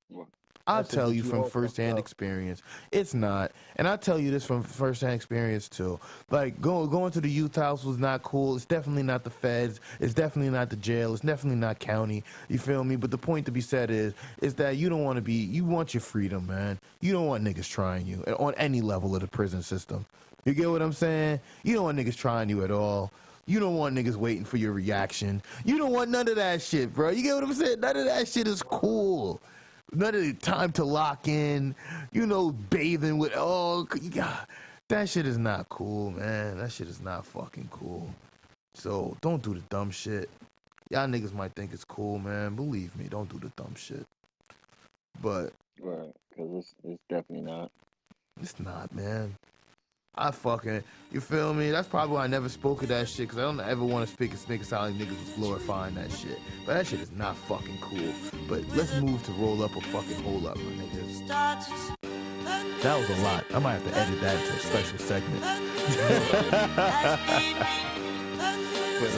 I'll tell you from firsthand experience. It's not. And I'll tell you this from firsthand experience, too. Like, going to the youth house was not cool. It's definitely not the feds. It's definitely not the jail. It's definitely not county. You feel me? But the point to be said is that you don't want to be, you want your freedom, man. You don't want niggas trying you on any level of the prison system. You get what I'm saying? You don't want niggas trying you at all. You don't want niggas waiting for your reaction. You don't want none of that shit, bro. You get what I'm saying? None of that shit is cool. None of the time to lock in, bathing with, that shit is not cool, man. That shit is not fucking cool. So don't do the dumb shit. Y'all niggas might think it's cool, man. Believe me, don't do the dumb shit. But. Right, because it's definitely not. It's not, man. You feel me? That's probably why I never spoke of that shit, because I don't ever want to make it sound like niggas was glorifying that shit. But that shit is not fucking cool. But let's move to roll up a fucking hole up, my niggas. That was a lot. I might have to edit that into a special segment. But,